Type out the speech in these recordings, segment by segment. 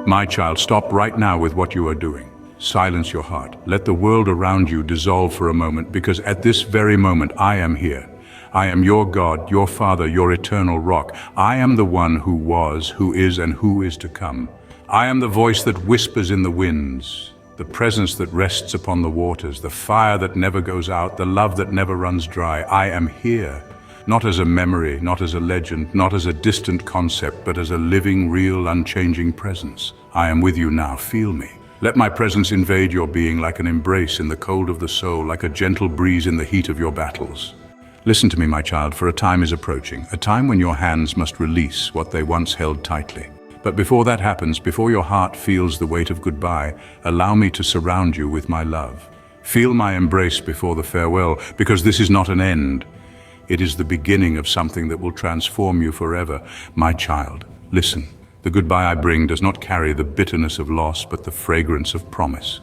My child, stop right now with what you are doing. Silence your heart. Let the world around you dissolve for a moment, because at this very moment I am here. I am your God, your Father, your eternal rock. I am the one who was, who is, and who is to come. I am the voice that whispers in the winds, the presence that rests upon the waters, the fire that never goes out, the love that never runs dry. I am here, not as a memory, not as a legend, not as a distant concept, but as a living, real, unchanging presence. I am with you now. Feel me. Let my presence invade your being like an embrace in the cold of the soul, like a gentle breeze in the heat of your battles. Listen to me, my child, for a time is approaching, a time when your hands must release what they once held tightly. But before that happens, before your heart feels the weight of goodbye, allow me to surround you with my love. Feel my embrace before the farewell, because this is not an end. It is the beginning of something that will transform you forever. My child, listen. The goodbye I bring does not carry the bitterness of loss, but the fragrance of promise.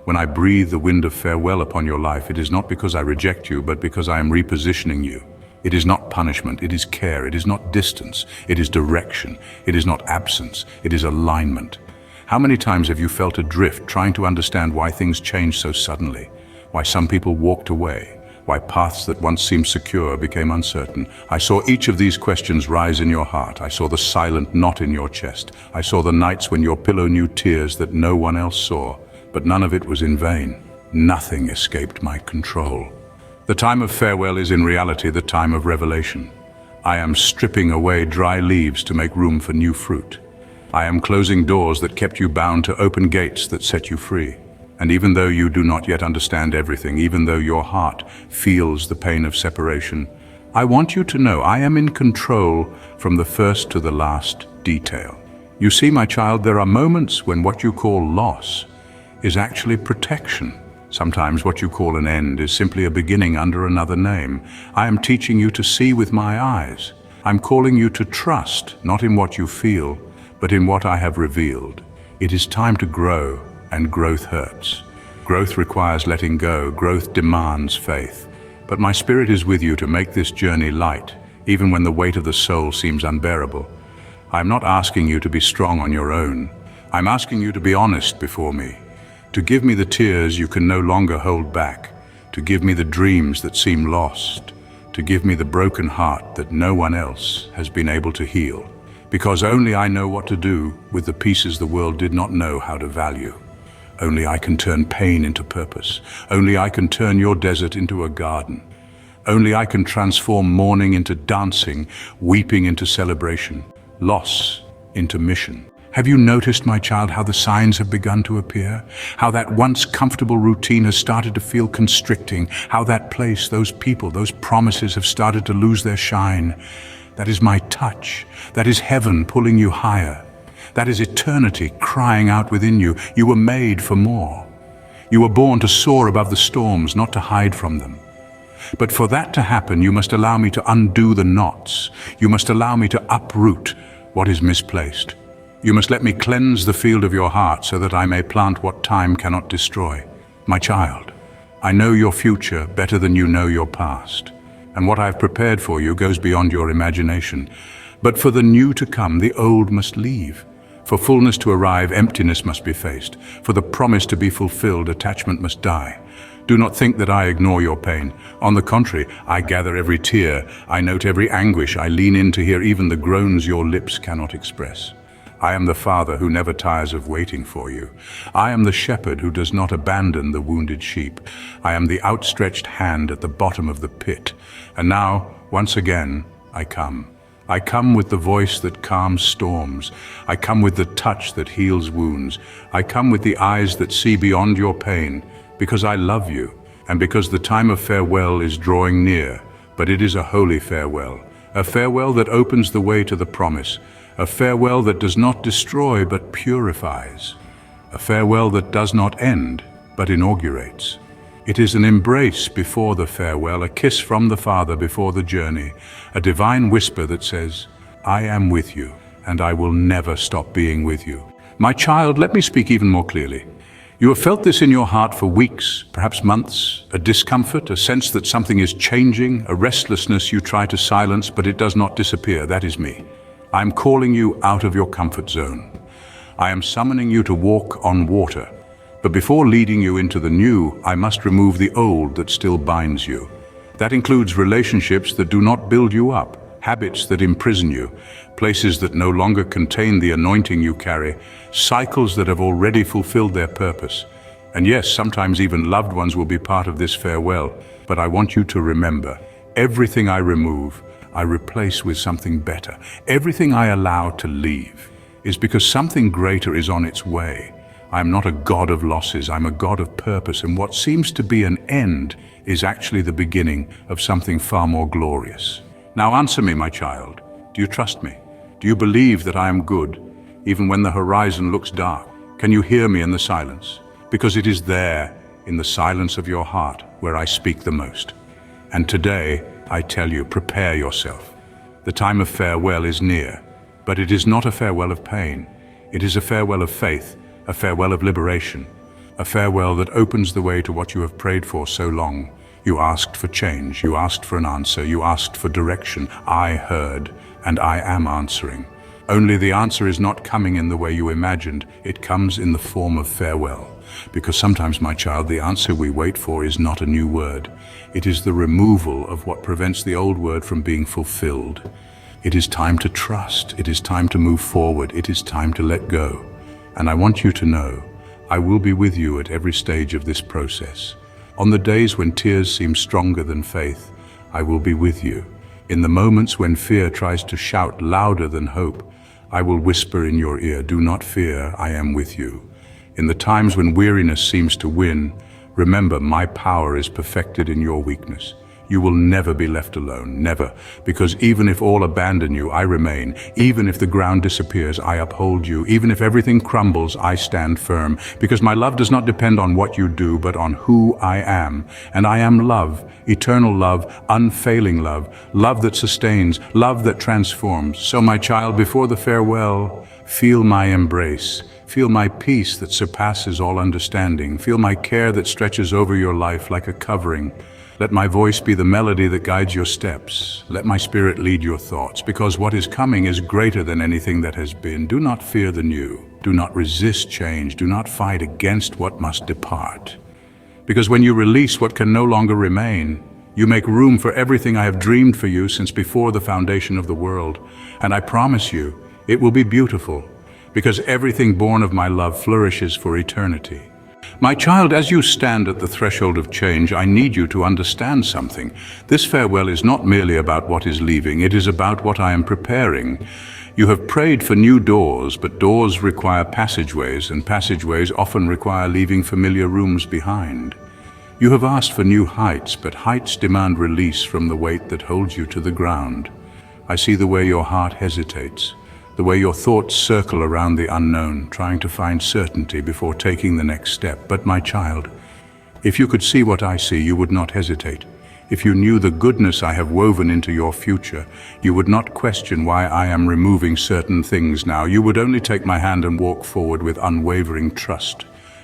When I breathe the wind of farewell upon your life, it is not because I reject you, but because I am repositioning you. It is not punishment, it is care, it is not distance, it is direction, it is not absence, it is alignment. How many times have you felt adrift trying to understand why things change so suddenly? Why some people walked away? Why paths that once seemed secure became uncertain? I saw each of these questions rise in your heart. I saw the silent knot in your chest. I saw the nights when your pillow knew tears that no one else saw. But none of it was in vain. Nothing escaped my control. The time of farewell is in reality the time of revelation. I am stripping away dry leaves to make room for new fruit. I am closing doors that kept you bound to open gates that set you free. And even though you do not yet understand everything, even though your heart feels the pain of separation, I want you to know I am in control from the first to the last detail. You see, my child, there are moments when what you call loss is actually protection. Sometimes what you call an end is simply a beginning under another name. I am teaching you to see with my eyes. I'm calling you to trust, not in what you feel, but in what I have revealed. It is time to grow, and growth hurts. Growth requires letting go. Growth demands faith. But my spirit is with you to make this journey light, even when the weight of the soul seems unbearable. I'm not asking you to be strong on your own. I'm asking you to be honest before me, to give me the tears you can no longer hold back, to give me the dreams that seem lost, to give me the broken heart that no one else has been able to heal, because only I know what to do with the pieces the world did not know how to value. Only I can turn pain into purpose. Only I can turn your desert into a garden. Only I can transform mourning into dancing, weeping into celebration, loss into mission. Have you noticed, my child, how the signs have begun to appear? How that once comfortable routine has started to feel constricting? How that place, those people, those promises have started to lose their shine? That is my touch. That is heaven pulling you higher. That is eternity crying out within you. You were made for more. You were born to soar above the storms, not to hide from them. But for that to happen, you must allow me to undo the knots. You must allow me to uproot what is misplaced. You must let me cleanse the field of your heart so that I may plant what time cannot destroy. My child, I know your future better than you know your past. And what I have prepared for you goes beyond your imagination. But for the new to come, the old must leave. For fullness to arrive, emptiness must be faced. For the promise to be fulfilled, attachment must die. Do not think that I ignore your pain. On the contrary, I gather every tear. I note every anguish. I lean in to hear even the groans your lips cannot express. I am the Father who never tires of waiting for you. I am the shepherd who does not abandon the wounded sheep. I am the outstretched hand at the bottom of the pit. And now, once again, I come. I come with the voice that calms storms. I come with the touch that heals wounds. I come with the eyes that see beyond your pain, because I love you, and because the time of farewell is drawing near. But it is a holy farewell, a farewell that opens the way to the promise, a farewell that does not destroy but purifies, a farewell that does not end but inaugurates. It is an embrace before the farewell, a kiss from the Father before the journey, a divine whisper that says, I am with you, and I will never stop being with you. My child, let me speak even more clearly. You have felt this in your heart for weeks, perhaps months, a discomfort, a sense that something is changing, a restlessness you try to silence, but it does not disappear. That is me. I'm calling you out of your comfort zone. I am summoning you to walk on water. But before leading you into the new, I must remove the old that still binds you. That includes relationships that do not build you up, habits that imprison you, places that no longer contain the anointing you carry, cycles that have already fulfilled their purpose. And yes, sometimes even loved ones will be part of this farewell. But I want you to remember, everything I remove, I replace with something better. Everything I allow to leave is because something greater is on its way. I am not a God of losses, I'm a God of purpose, and what seems to be an end is actually the beginning of something far more glorious. Now answer me, my child. Do you trust me? Do you believe that I am good, even when the horizon looks dark? Can you hear me in the silence? Because it is there, in the silence of your heart, where I speak the most. And today, I tell you, prepare yourself. The time of farewell is near, but it is not a farewell of pain. It is a farewell of faith, a farewell of liberation, a farewell that opens the way to what you have prayed for so long. You asked for change, you asked for an answer, you asked for direction. I heard, and I am answering. Only the answer is not coming in the way you imagined. It comes in the form of farewell. Because sometimes, my child, the answer we wait for is not a new word. It is the removal of what prevents the old word from being fulfilled. It is time to trust. It is time to move forward. It is time to let go. And I want you to know, I will be with you at every stage of this process. On the days when tears seem stronger than faith, I will be with you. In the moments when fear tries to shout louder than hope, I will whisper in your ear, do not fear, I am with you. In the times when weariness seems to win, remember my power is perfected in your weakness. You will never be left alone, never, because even if all abandon you, I remain. Even if the ground disappears, I uphold you. Even if everything crumbles, I stand firm, because my love does not depend on what you do, but on who I am. And I am love, eternal love, unfailing love, love that sustains, love that transforms. So my child, before the farewell, feel my embrace. Feel my peace that surpasses all understanding. Feel my care that stretches over your life like a covering. Let my voice be the melody that guides your steps. Let my spirit lead your thoughts, because what is coming is greater than anything that has been. Do not fear the new. Do not resist change. Do not fight against what must depart. Because when you release what can no longer remain, you make room for everything I have dreamed for you since before the foundation of the world. And I promise you, it will be beautiful, because everything born of my love flourishes for eternity. My child, as you stand at the threshold of change, I need you to understand something. This farewell is not merely about what is leaving, it is about what I am preparing. You have prayed for new doors, but doors require passageways, and passageways often require leaving familiar rooms behind. You have asked for new heights, but heights demand release from the weight that holds you to the ground. I see the way your heart hesitates, the way your thoughts circle around the unknown, trying to find certainty before taking the next step. But my child, if you could see what I see, you would not hesitate. If you knew the goodness I have woven into your future, you would not question why I am removing certain things now. You would only take my hand and walk forward with unwavering trust.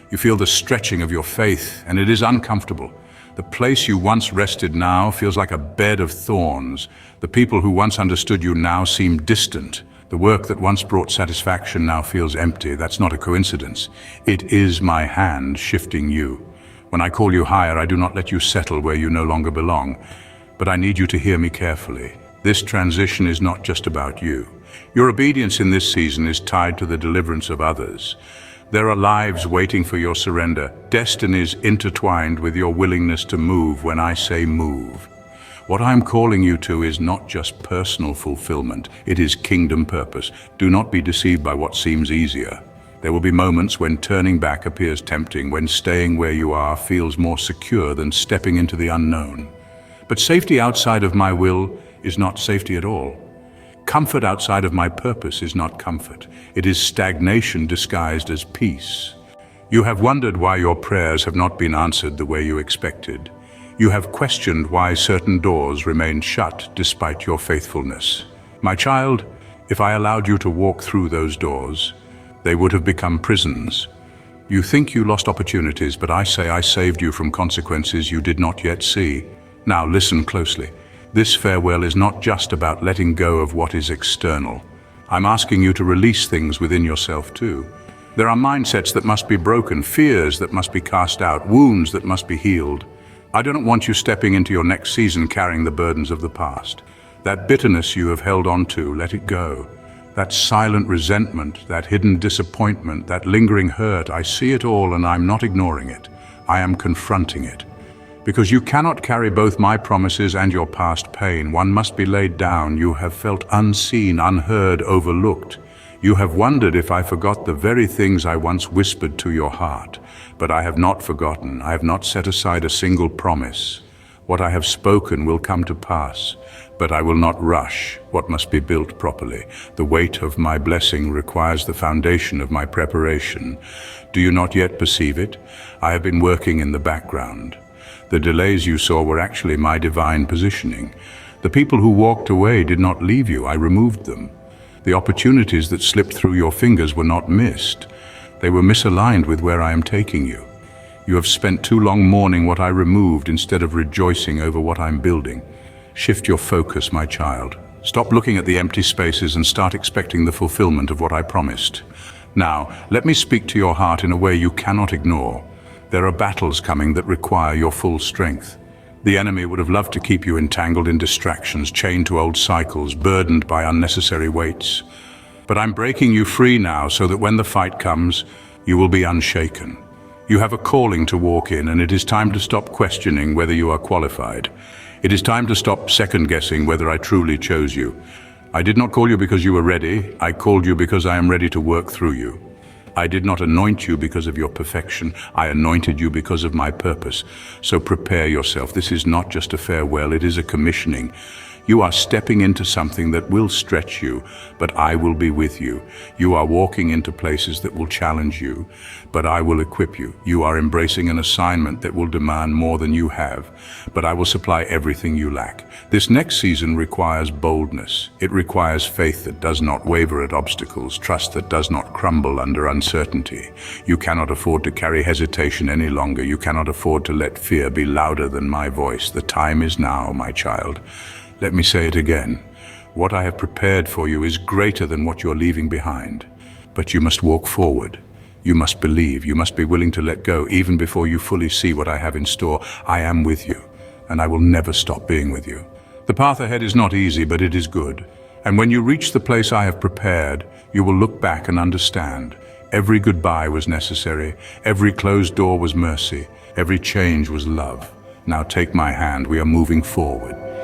You feel the stretching of your faith, and it is uncomfortable. The place you once rested now feels like a bed of thorns. The people who once understood you now seem distant. The work that once brought satisfaction now feels empty. That's not a coincidence. It is my hand shifting you. When I call you higher, I do not let you settle where you no longer belong. But I need you to hear me carefully. This transition is not just about you. Your obedience in this season is tied to the deliverance of others. There are lives waiting for your surrender, destinies intertwined with your willingness to move when I say move. What I'm calling you to is not just personal fulfillment, it is kingdom purpose. Do not be deceived by what seems easier. There will be moments when turning back appears tempting, when staying where you are feels more secure than stepping into the unknown. But safety outside of my will is not safety at all. Comfort outside of my purpose is not comfort. It is stagnation disguised as peace. You have wondered why your prayers have not been answered the way you expected. You have questioned why certain doors remain shut despite your faithfulness. My child, if I allowed you to walk through those doors, they would have become prisons. You think you lost opportunities, but I say I saved you from consequences you did not yet see. Now listen closely. This farewell is not just about letting go of what is external. I'm asking you to release things within yourself too. There are mindsets that must be broken, fears that must be cast out, wounds that must be healed. I don't want you stepping into your next season carrying the burdens of the past. That bitterness you have held on to, let it go. That silent resentment, that hidden disappointment, that lingering hurt, I see it all and I'm not ignoring it. I am confronting it. Because you cannot carry both my promises and your past pain. One must be laid down. You have felt unseen, unheard, overlooked. You have wondered if I forgot the very things I once whispered to your heart. But I have not forgotten. I have not set aside a single promise. What I have spoken will come to pass, but I will not rush what must be built properly. The weight of my blessing requires the foundation of my preparation. Do you not yet perceive it? I have been working in the background. The delays you saw were actually my divine positioning. The people who walked away did not leave you. I removed them. The opportunities that slipped through your fingers were not missed. They were misaligned with where I am taking you. You have spent too long mourning what I removed instead of rejoicing over what I'm building. Shift your focus, my child. Stop looking at the empty spaces and start expecting the fulfillment of what I promised. Now, let me speak to your heart in a way you cannot ignore. There are battles coming that require your full strength. The enemy would have loved to keep you entangled in distractions, chained to old cycles, burdened by unnecessary weights. But I'm breaking you free now so that when the fight comes, you will be unshaken. You have a calling to walk in, and it is time to stop questioning whether you are qualified. It is time to stop second-guessing whether I truly chose you. I did not call you because you were ready. I called you because I am ready to work through you. I did not anoint you because of your perfection. I anointed you because of my purpose. So prepare yourself. This is not just a farewell, it is a commissioning. You are stepping into something that will stretch you, but I will be with you. You are walking into places that will challenge you, but I will equip you. You are embracing an assignment that will demand more than you have, but I will supply everything you lack. This next season requires boldness. It requires faith that does not waver at obstacles, trust that does not crumble under uncertainty. You cannot afford to carry hesitation any longer. You cannot afford to let fear be louder than my voice. The time is now, my child. Let me say it again. What I have prepared for you is greater than what you're leaving behind. But you must walk forward. You must believe. You must be willing to let go even before you fully see what I have in store. I am with you, and I will never stop being with you. The path ahead is not easy, but it is good. And when you reach the place I have prepared, you will look back and understand. Every goodbye was necessary. Every closed door was mercy. Every change was love. Now take my hand. We are moving forward.